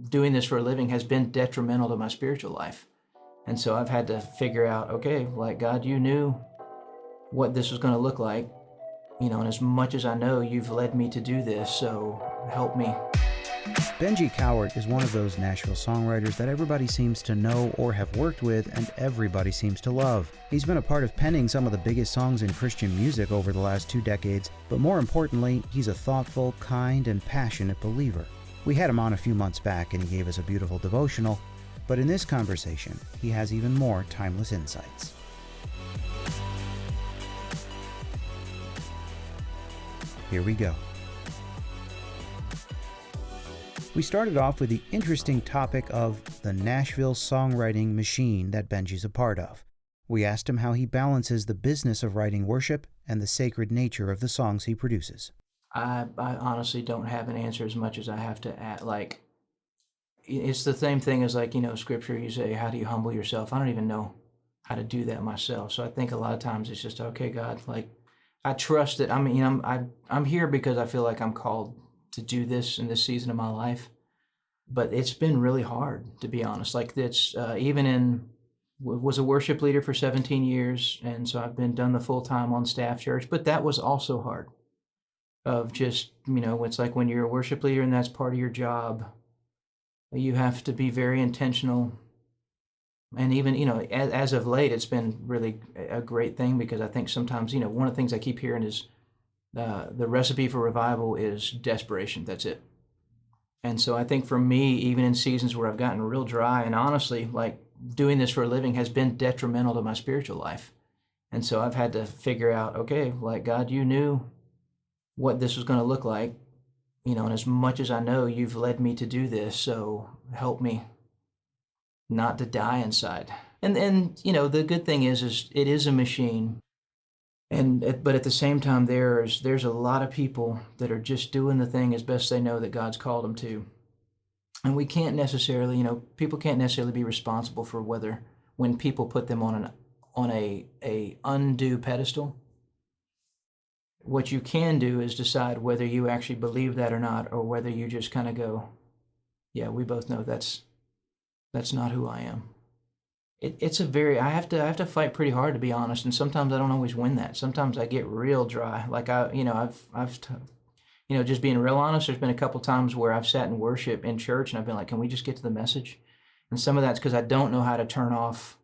doing this for a living has been detrimental to my spiritual life. And so I've had to figure out, okay, like, God, you knew what this was going to look like, and as much as I know, you've led me to do this, so help me. Benji Cowart is one of those Nashville songwriters that everybody seems to know or have worked with, and everybody seems to love. He's been a part of penning some of the biggest songs in Christian music over the last 2 decades, but more importantly, he's a thoughtful, kind, and passionate believer. We had him on a few months back and he gave us a beautiful devotional, but in this conversation, he has even more timeless insights. Here we go. We started off with the interesting topic of the Nashville songwriting machine that Benji's a part of. We asked him how he balances the business of writing worship and the sacred nature of the songs he produces. I honestly don't have an answer as much as I have to add. Like, it's the same thing as, like, scripture, you say, how do you humble yourself? I don't even know how to do that myself. So I think a lot of times it's just, okay, God, like, I trust that, I'm here because I feel like I'm called to do this in this season of my life. But it's been really hard, to be honest. Like, it's was a worship leader for 17 years. And so I've done the full-time on staff church, but that was also hard. Of just, it's like when you're a worship leader and that's part of your job, you have to be very intentional. And even, as of late, it's been really a great thing, because I think sometimes, one of the things I keep hearing is the recipe for revival is desperation. That's it. And so I think for me, even in seasons where I've gotten real dry, and honestly, like, doing this for a living has been detrimental to my spiritual life. And so I've had to figure out, okay, like, God, you knew what this was going to look like, and as much as I know, you've led me to do this, so help me not to die inside. And the good thing is it is a machine. But at the same time, there's a lot of people that are just doing the thing as best they know that God's called them to. And we can't necessarily, people can't necessarily be responsible for when people put them on a undue pedestal. What you can do is decide whether you actually believe that or not, or whether you just kind of go, yeah, we both know that's not who I am. I have to fight pretty hard, to be honest, and sometimes I don't always win that. Sometimes I get real dry. Like, just being real honest, there's been a couple times where I've sat in worship in church and I've been like, can we just get to the message? And some of that's because I don't know how to turn off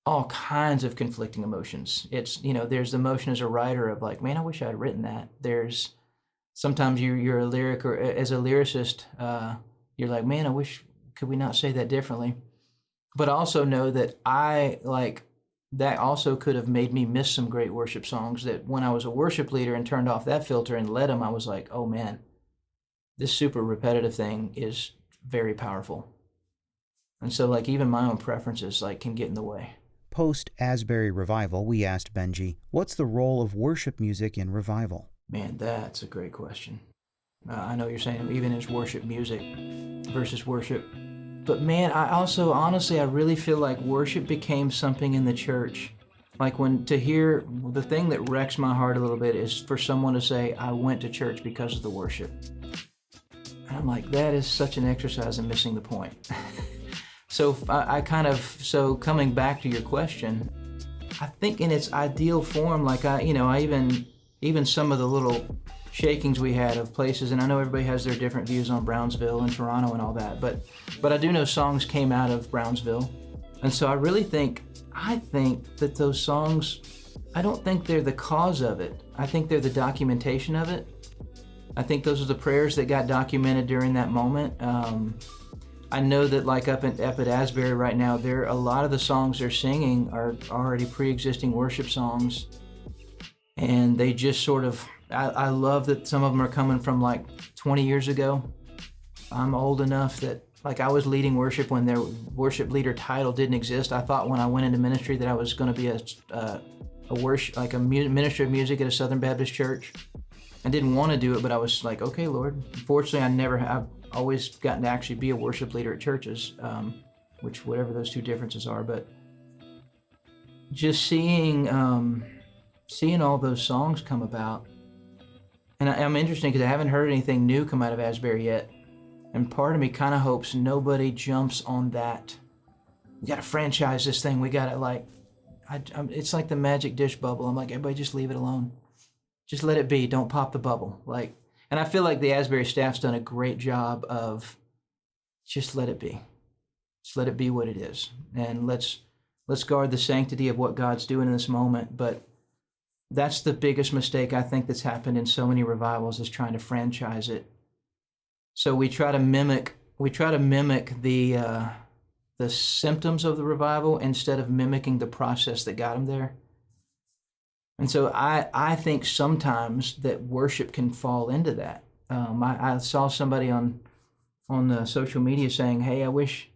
all kinds of conflicting emotions. It's, there's the emotion as a writer of like, man, I wish I had written that. There's sometimes you're a lyric, or as a lyricist, you're like, man, could we not say that differently? But I also know that that also could have made me miss some great worship songs, that when I was a worship leader and turned off that filter and led them, I was like, oh man, this super repetitive thing is very powerful. And so, like, even my own preferences, like, can get in the way. Post-Asbury revival, we asked Benji, what's the role of worship music in revival? Man, that's a great question. I know you're saying even as worship music versus worship. But man, I also, honestly, I really feel like worship became something in the church. Like, the thing that wrecks my heart a little bit is for someone to say, I went to church because of the worship. And I'm like, that is such an exercise in missing the point. So coming back to your question, I think in its ideal form, like even some of the little shakings we had of places, and I know everybody has their different views on Brownsville and Toronto and all that, but I do know songs came out of Brownsville. And so I think that those songs, I don't think they're the cause of it. I think they're the documentation of it. I think those are the prayers that got documented during that moment. I know that, like, up at Asbury right now, a lot of the songs they're singing are already pre-existing worship songs. And they just sort of, I love that some of them are coming from like 20 years ago. I'm old enough that, like, I was leading worship when their worship leader title didn't exist. I thought when I went into ministry that I was going to be a minister of music at a Southern Baptist church. I didn't want to do it, but I was like, okay, Lord. Fortunately, I've always gotten to actually be a worship leader at churches, which whatever those two differences are. But just seeing all those songs come about, and I'm interested because I haven't heard anything new come out of Asbury yet. And part of me kind of hopes nobody jumps on that. We got to franchise this thing. We got to it's like the magic dish bubble. I'm like, everybody just leave it alone. Just let it be. Don't pop the bubble. And I feel like the Asbury staff's done a great job of just let it be. Just let it be what it is. And let's guard the sanctity of what God's doing in this moment. But that's the biggest mistake I think that's happened in so many revivals, is trying to franchise it. So we try to mimic the symptoms of the revival instead of mimicking the process that got them there. And so I think sometimes that worship can fall into that. I saw somebody on social media saying, "Hey, I wish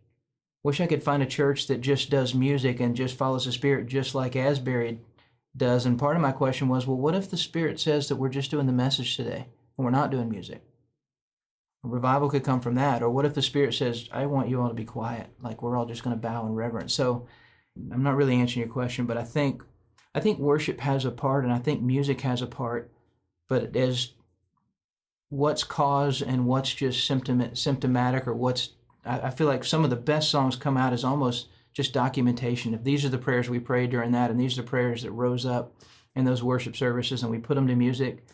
I could find a church that just does music and just follows the Spirit, just like Asbury does." And part of my question was, well, what if the Spirit says that we're just doing the message today and we're not doing music? A revival could come from that. Or what if the Spirit says, I want you all to be quiet, like we're all just going to bow in reverence? So I'm not really answering your question, but I think worship has a part, and I think music has a part, but as what's cause and what's just symptomatic, or I feel like some of the best songs come out as almost just documentation of these are the prayers we prayed during that, and these are the prayers that rose up in those worship services, and we put them to music,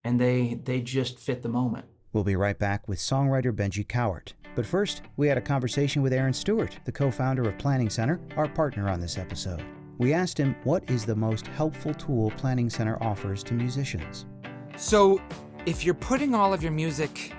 and they just fit the moment. We'll be right back with songwriter Benji Cowart. But first, we had a conversation with Aaron Stewart, the co-founder of Planning Center, our partner on this episode. We asked him what is the most helpful tool Planning Center offers to musicians. So, if you're putting all of your music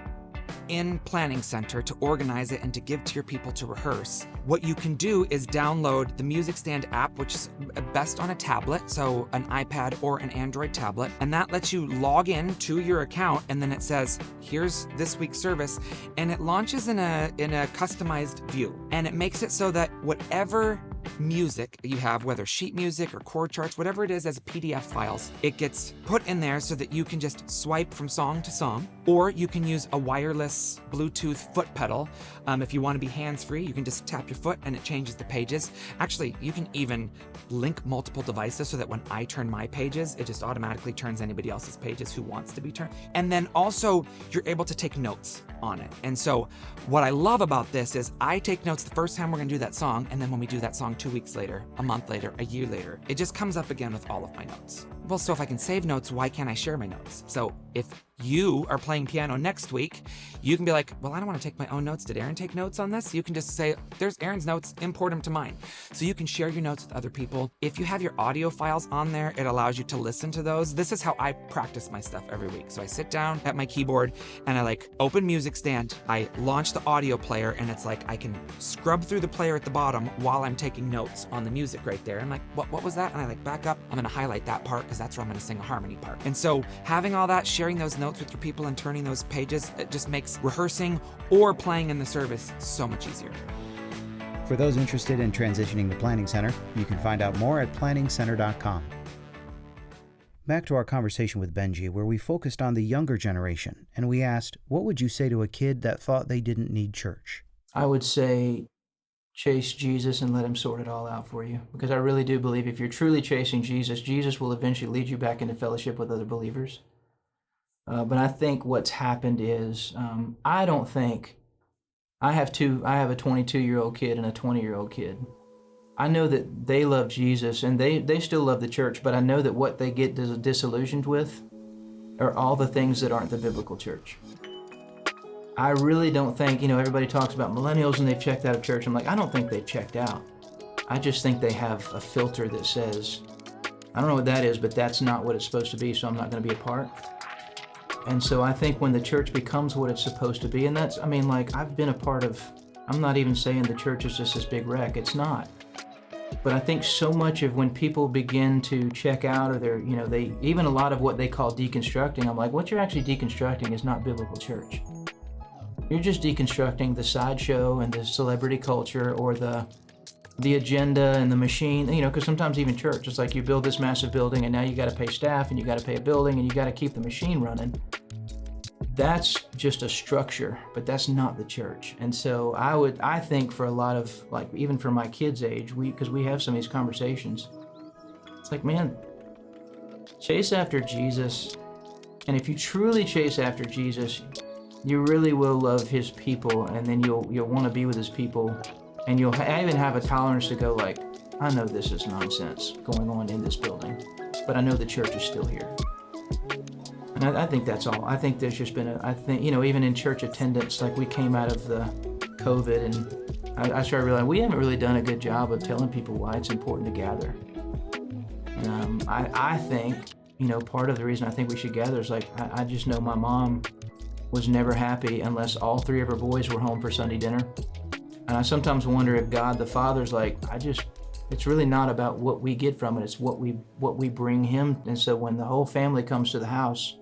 in Planning Center to organize it and to give to your people to rehearse, what you can do is download the Music Stand app, which is best on a tablet, so an iPad or an Android tablet, and that lets you log in to your account, and then it says, here's this week's service, and it launches in a customized view, and it makes it so that whatever music you have, whether sheet music or chord charts, whatever it is as PDF files, it gets put in there so that you can just swipe from song to song, or you can use a wireless Bluetooth foot pedal. If you want to be hands-free, you can just tap your foot and it changes the pages. Actually, you can even link multiple devices so that when I turn my pages, it just automatically turns anybody else's pages who wants to be turned. And then also, you're able to take notes on it. And so what I love about this is I take notes the first time we're going to do that song, and then when we do that song 2 weeks later, a month later, a year later, it just comes up again with all of my notes. Well, so if I can save notes, why can't I share my notes? So if you are playing piano next week, you can be like, well, I don't want to take my own notes. Did Aaron take notes on this? You can just say, there's Aaron's notes, import them to mine. So you can share your notes with other people. If you have your audio files on there, it allows you to listen to those. This is how I practice my stuff every week. So I sit down at my keyboard and I open Music Stand. I launch the audio player, and it's like I can scrub through the player at the bottom while I'm taking notes on the music right there. I'm like, what was that? And I back up. I'm going to highlight that part because that's where I'm going to sing a harmony part. And so having all that, sharing those notes with your people and turning those pages, it just makes rehearsing or playing in the service so much easier. For those interested in transitioning to Planning Center, you can find out more at planningcenter.com. Back to our conversation with Benji, where we focused on the younger generation, and we asked, what would you say to a kid that thought they didn't need church? I would say chase Jesus and let him sort it all out for you. Because I really do believe if you're truly chasing Jesus, Jesus will eventually lead you back into fellowship with other believers. But I think what's happened is, I don't think, I have a 22-year-old kid and a 20-year-old kid. I know that they love Jesus and they still love the church, but I know that what they get disillusioned with are all the things that aren't the biblical church. I really don't think, everybody talks about millennials and they've checked out of church. I'm like, I don't think they've checked out. I just think they have a filter that says, I don't know what that is, but that's not what it's supposed to be, so I'm not going to be a part. And so I think when the church becomes what it's supposed to be, and that's, I've been a part of, I'm not even saying the church is just this big wreck, it's not. But I think so much of when people begin to check out, or they're, even a lot of what they call deconstructing, I'm like, what you're actually deconstructing is not biblical church. You're just deconstructing the sideshow and the celebrity culture, or the agenda and the machine, because sometimes even church, it's like you build this massive building and now you got to pay staff and you got to pay a building and you got to keep the machine running. That's just a structure, but that's not the church. And so I think for a lot of, even for my kids' age, because we have some of these conversations, it's like, man, chase after Jesus. And if you truly chase after Jesus, you really will love his people, and then you'll want to be with his people, and you'll even have a tolerance to go like, I know this is nonsense going on in this building, but I know the church is still here. And I think that's all. I think there's just been I think, even in church attendance, like we came out of the COVID, and I started realizing we haven't really done a good job of telling people why it's important to gather. I think, part of the reason I think we should gather is like, I just know my mom was never happy unless all three of her boys were home for Sunday dinner. And I sometimes wonder if God the Father's like, it's really not about what we get from it, it's what we bring him. And so when the whole family comes to the house,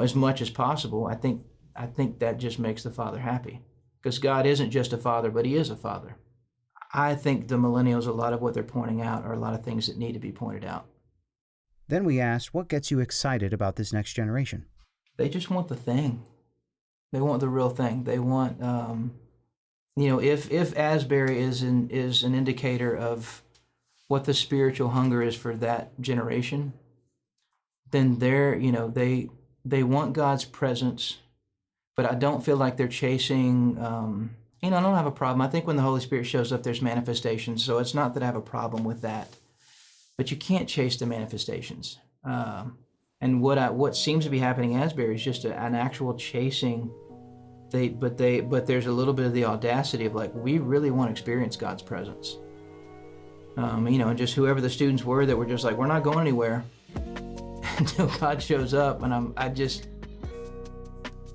as much as possible, I think that just makes the Father happy. Because God isn't just a father, but he is a father. I think the millennials, a lot of what they're pointing out are a lot of things that need to be pointed out. Then we asked, what gets you excited about this next generation? They just want the thing. They want the real thing. They want, if Asbury is an indicator of what the spiritual hunger is for that generation, then they want God's presence, but I don't feel like they're chasing, I don't have a problem. I think when the Holy Spirit shows up, there's manifestations, so it's not that I have a problem with that. But you can't chase the manifestations. And what seems to be happening at Asbury is just an actual chasing. But there's a little bit of the audacity of like, we really want to experience God's presence. And just whoever the students were that were just like, we're not going anywhere until God shows up. And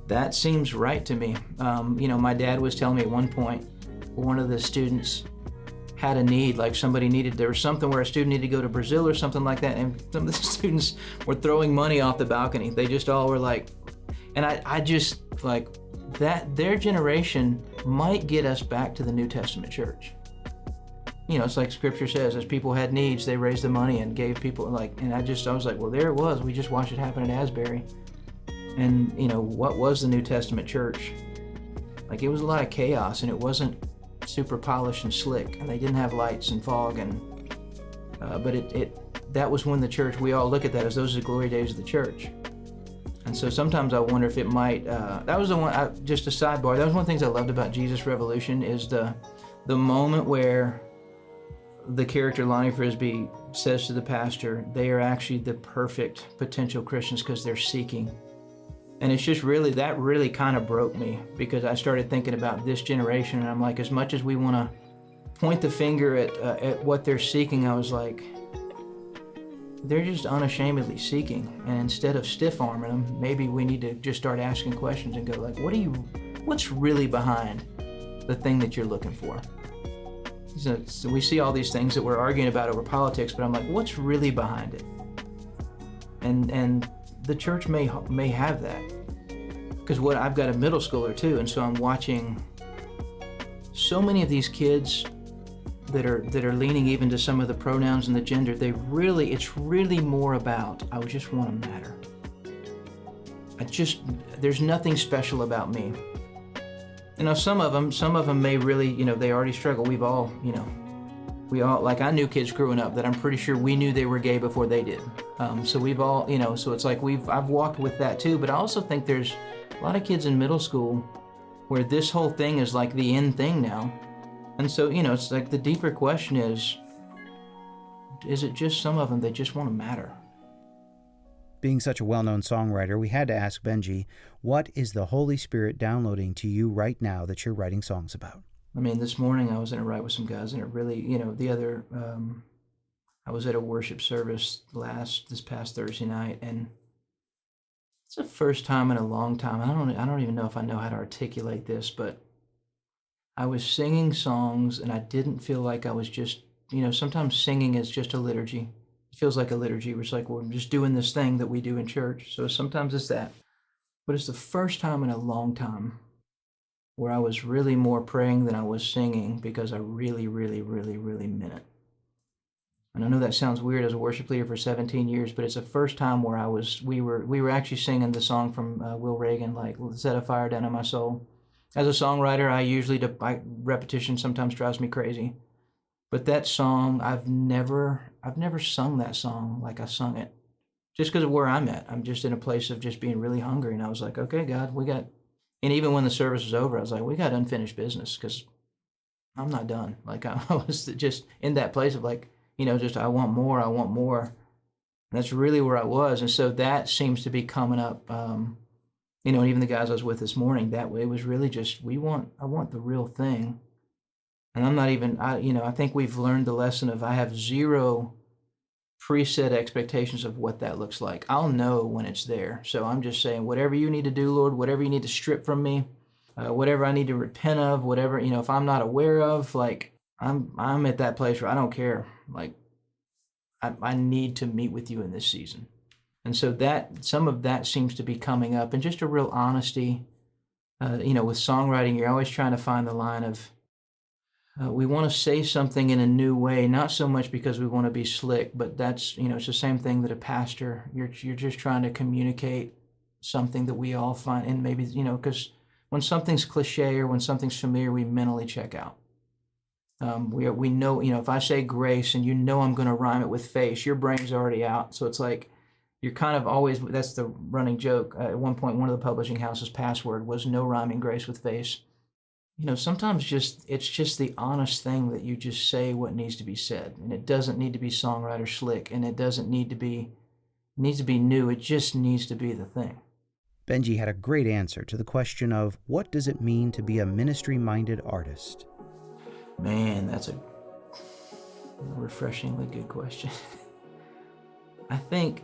that seems right to me. My dad was telling me at one point, one of the students had a need, like there was something where a student needed to go to Brazil or something like that, and some of the students were throwing money off the balcony. They just all were like, and I just like that their generation might get us back to the New Testament church. It's like Scripture says, as people had needs, they raised the money and gave people and I was like, well, there it was. We just watched it happen at Asbury. And what was the New Testament church? Like, it was a lot of chaos, and it wasn't super polished and slick, and they didn't have lights and fog, and but that was when the church, we all look at that as those are the glory days of the church. And so sometimes I wonder if it might, that was the one, just a sidebar, that was one of the things I loved about Jesus Revolution, is the moment where the character Lonnie Frisbee says to the pastor, they are actually the perfect potential Christians because they're seeking. And it's just that really kind of broke me, because I started thinking about this generation, and I'm like, as much as we want to point the finger at what they're seeking, I was like, they're just unashamedly seeking. And instead of stiff-arming them, maybe we need to just start asking questions and go like, what's really behind the thing that you're looking for? So we see all these things that we're arguing about over politics, but I'm like, what's really behind it? And the church may have that, because I've got a middle schooler too, and so I'm watching so many of these kids that are leaning even to some of the pronouns and the gender. It's really more about, I just want to matter. There's nothing special about me. Some of them may really, they already struggle. We all, like, I knew kids growing up that I'm pretty sure we knew they were gay before they did. So we've all, so it's like I've walked with that too, but I also think there's a lot of kids in middle school where this whole thing is like the end thing now. And so, it's like the deeper question is it just some of them, they just want to matter? Being such a well-known songwriter, we had to ask Benji, what is the Holy Spirit downloading to you right now that you're writing songs about? This morning I was in a write with some guys, and it really, I was at a worship service this past Thursday night, and it's the first time in a long time. I don't even know if I know how to articulate this, but I was singing songs, and I didn't feel like I was just, sometimes singing is just a liturgy. It feels like a liturgy, where it's like, we're just doing this thing that we do in church. So sometimes it's that. But it's the first time in a long time where I was really more praying than I was singing, because I really, really, really, really meant it. And I know that sounds weird as a worship leader for 17 years, but it's the first time where we were actually singing the song from Will Reagan, like, set a fire down in my soul. As a songwriter, repetition sometimes drives me crazy. But that song, I've never sung that song like I sung it, just because of where I'm at. I'm just in a place of just being really hungry. And I was like, okay, God, we got And even when the service was over, I was like, we got unfinished business because I'm not done. Like I was just in that place of like, just I want more, I want more. And that's really where I was. And so that seems to be coming up. And even the guys I was with this morning, that way it was really just, I want the real thing. And I'm not even, I think we've learned the lesson of I have zero preset expectations of what that looks like. I'll know when it's there. So I'm just saying, whatever you need to do, Lord, whatever you need to strip from me, whatever I need to repent of, whatever, if I'm not aware of, like I'm at that place where I don't care. Like I need to meet with you in this season. And so that some of that seems to be coming up, and just a real honesty. With songwriting, you're always trying to find the line of, we want to say something in a new way, not so much because we want to be slick, but that's, it's the same thing that a pastor, you're just trying to communicate something that we all find, and maybe, because when something's cliche or when something's familiar, we mentally check out. We know, if I say grace and I'm going to rhyme it with face, your brain's already out. So it's like, you're kind of always, that's the running joke. At one point, one of the publishing houses' password was no rhyming grace with face. Sometimes it's just the honest thing that you just say what needs to be said. And it doesn't need to be songwriter slick, and it doesn't need to be, needs to be new. It just needs to be the thing. Benji had a great answer to the question of what does it mean to be a ministry-minded artist? Man, that's a refreshingly good question. I think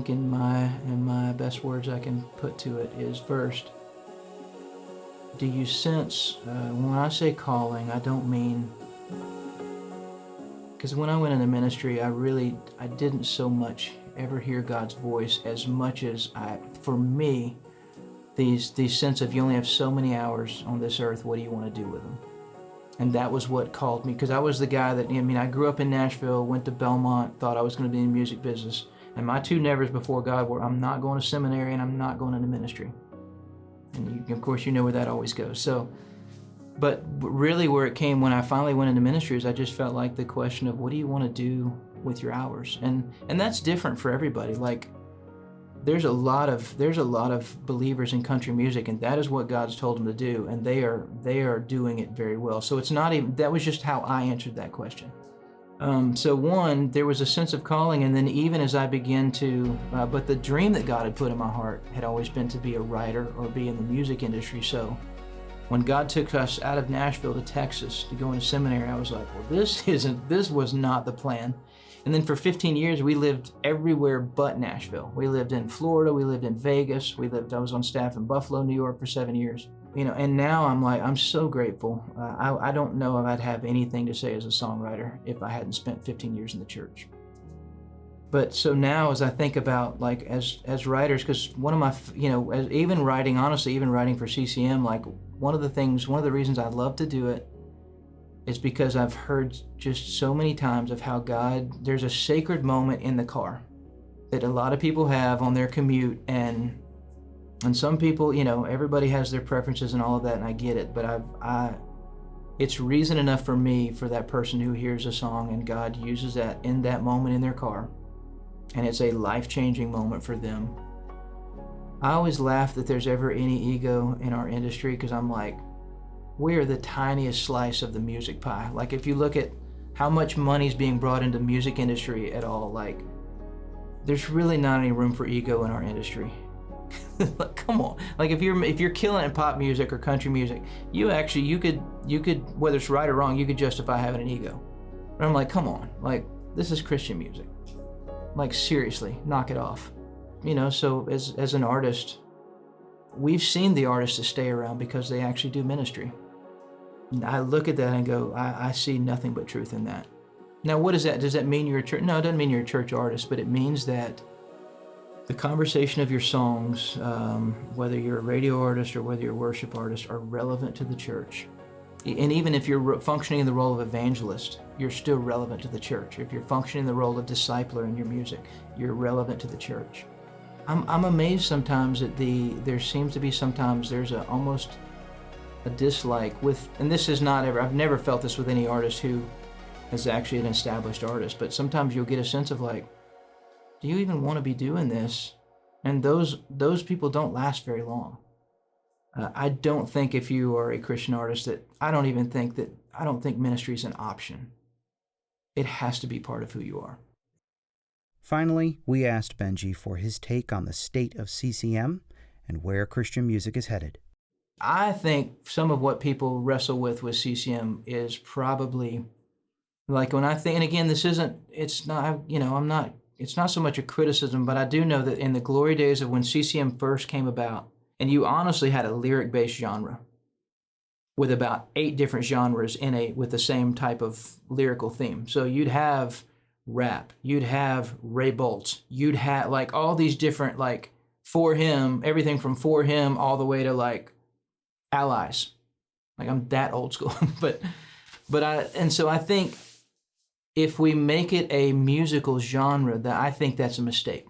in my best words I can put to it is, first, do you sense, when I say calling, I don't mean, because when I went into ministry, I didn't so much ever hear God's voice as much as for me, these sense of you only have so many hours on this earth, what do you want to do with them? And that was what called me, because I was the guy that, I grew up in Nashville, went to Belmont, thought I was going to be in the music business. And my two nevers before God were, I'm not going to seminary and I'm not going into ministry. And of course, you know where that always goes. So, but really where it came when I finally went into ministry is I just felt like the question of what do you want to do with your hours? And that's different for everybody. Like, there's a lot of believers in country music, and that is what God's told them to do, and they are doing it very well. So it's not even, that was just how I answered that question. So one, there was a sense of calling, and then even as I began to, but the dream that God had put in my heart had always been to be a writer or be in the music industry. So when God took us out of Nashville to Texas to go into seminary, I was like, well, this was not the plan. And then for 15 years, we lived everywhere but Nashville. We lived in Florida, we lived in Vegas, I was on staff in Buffalo, New York for 7 years. And now I'm so grateful. I don't know if I'd have anything to say as a songwriter if I hadn't spent 15 years in the church. But so now as I think about, like, as writers, because one of my, even writing for CCM, like one of the reasons I love to do it is because I've heard just so many times of how there's a sacred moment in the car that a lot of people have on their commute, and some people, everybody has their preferences and all of that, and I get it, but it's reason enough for me, for that person who hears a song and God uses that in that moment in their car, and it's a life-changing moment for them. I always laugh that there's ever any ego in our industry, because I'm like, we're the tiniest slice of the music pie. Like, if you look at how much money's being brought into music industry at all, like, there's really not any room for ego in our industry. Like, come on. Like, if you're killing it in pop music or country music, you could, whether it's right or wrong, you could justify having an ego. But I'm like, come on. Like, this is Christian music. Like, seriously, knock it off. So as an artist, we've seen the artists that stay around because they actually do ministry. And I look at that and go, I see nothing but truth in that. Now, what is that? Does that mean you're a church? No, it doesn't mean you're a church artist, but it means that the conversation of your songs, whether you're a radio artist or whether you're a worship artist, are relevant to the church. And even if you're functioning in the role of evangelist, you're still relevant to the church. If you're functioning in the role of discipler in your music, you're relevant to the church. I'm amazed sometimes that there seems to be sometimes there's almost a dislike with, and this is not ever, I've never felt this with any artist who is actually an established artist, but sometimes you'll get a sense of like, do you even want to be doing this And those people don't last very long. I don't think if you are a Christian artist I don't think ministry is an option. It has to be part of who you are. Finally, we asked Benji for his take on the state of CCM and where Christian music is headed. I think some of what people wrestle with CCM is probably like when I think, and again, it's not so much a criticism, but I do know that in the glory days of when CCM first came about, and you honestly had a lyric-based genre with about 8 different genres with the same type of lyrical theme. So you'd have rap, you'd have Ray Boltz, you'd have like all these different like For Him, everything from For Him all the way to like Allies. Like I'm that old school, so I think if we make it a musical genre, I think that's a mistake.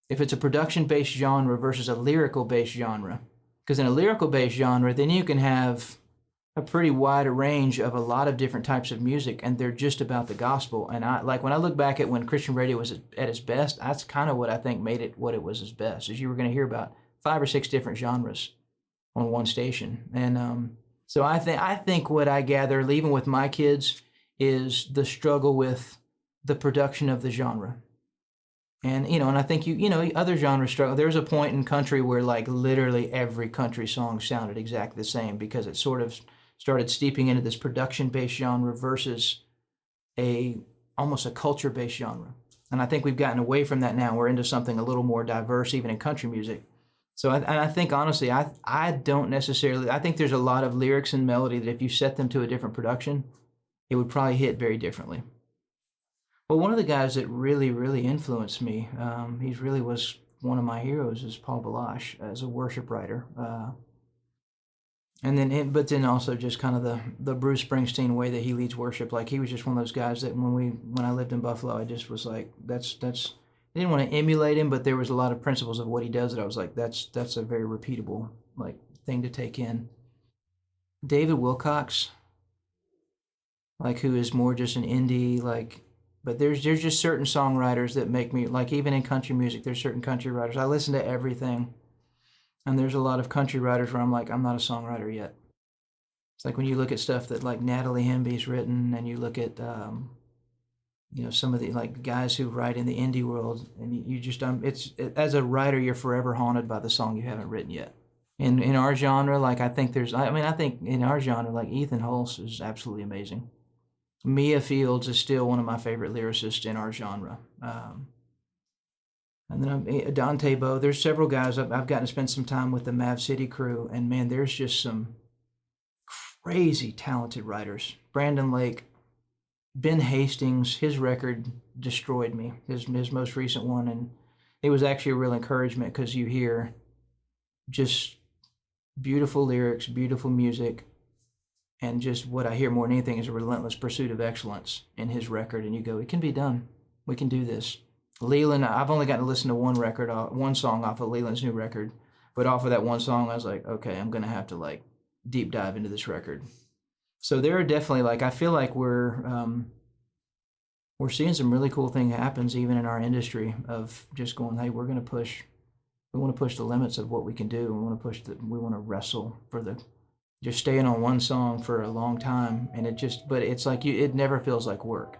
If it's a production-based genre versus a lyrical-based genre, because in a lyrical-based genre, then you can have a pretty wide range of a lot of different types of music, and they're just about the gospel. And when I look back at when Christian radio was at its best, that's kind of what I think made it what it was its best, is you were going to hear about 5 or 6 different genres on one station. And so I think what I gather, even with my kids, is the struggle with the production of the genre. And, and I think other genres struggle. There's a point in country where like literally every country song sounded exactly the same because it sort of started steeping into this production-based genre versus almost a culture-based genre. And I think we've gotten away from that now. We're into something a little more diverse, even in country music. So I think, honestly, I don't necessarily, I think there's a lot of lyrics and melody that if you set them to a different production, it would probably hit very differently. Well, one of the guys that really, really influenced me, he really was one of my heroes, is Paul Balash as a worship writer. But then also just kind of the Bruce Springsteen way that he leads worship. Like he was just one of those guys that when I lived in Buffalo, I just was like, I didn't want to emulate him, but there was a lot of principles of what he does that I was like, that's a very repeatable like thing to take in. David Wilcox, like who is more just an indie, like, but there's just certain songwriters that make me, like even in country music, there's certain country writers. I listen to everything, and there's a lot of country writers where I'm like, I'm not a songwriter yet. It's like when you look at stuff that like Natalie Hemby's written, and you look at some of the like guys who write in the indie world, and you just as a writer, you're forever haunted by the song you haven't written yet. In our genre, like I think in our genre, like Ethan Hulse is absolutely amazing. Mia Fields is still one of my favorite lyricists in our genre. And then Dante Bowe. There's several guys I've gotten to spend some time with the Mav City crew, and man, there's just some crazy talented writers. Brandon Lake, Ben Hastings, his record destroyed me, his most recent one, and it was actually a real encouragement because you hear just beautiful lyrics, beautiful music, and just what I hear more than anything is a relentless pursuit of excellence in his record, and you go, it can be done. We can do this. Leland, I've only gotten to listen to one song off of Leland's new record, but off of that one song, I was like, okay, I'm going to have to like deep dive into this record. So there are definitely like, I feel like we're seeing some really cool thing happens even in our industry of just going, hey, we want to push the limits of what we can do. We want to wrestle for just staying on one song for a long time. And but it's like it never feels like work,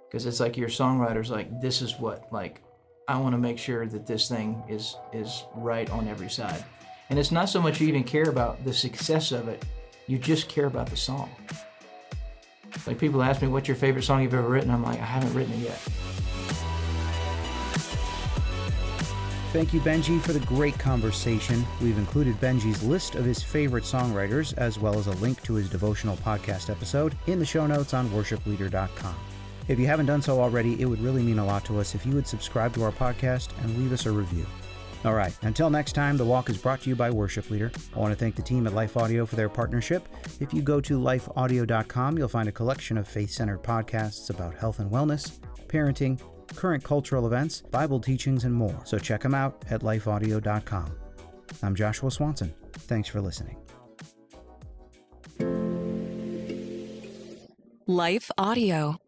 because it's like your songwriter's like, this is what, like, I want to make sure that this thing is right on every side. And it's not so much you even care about the success of it, you just care about the song. Like people ask me, what's your favorite song you've ever written? I'm like, I haven't written it yet. Thank you, Benji, for the great conversation. We've included Benji's list of his favorite songwriters, as well as a link to his devotional podcast episode in the show notes on worshipleader.com. If you haven't done so already, it would really mean a lot to us if you would subscribe to our podcast and leave us a review. All right, until next time, The Walk is brought to you by Worship Leader. I want to thank the team at Life Audio for their partnership. If you go to lifeaudio.com, you'll find a collection of faith-centered podcasts about health and wellness, parenting, current cultural events, Bible teachings, and more. So check them out at lifeaudio.com. I'm Joshua Swanson. Thanks for listening. Life Audio.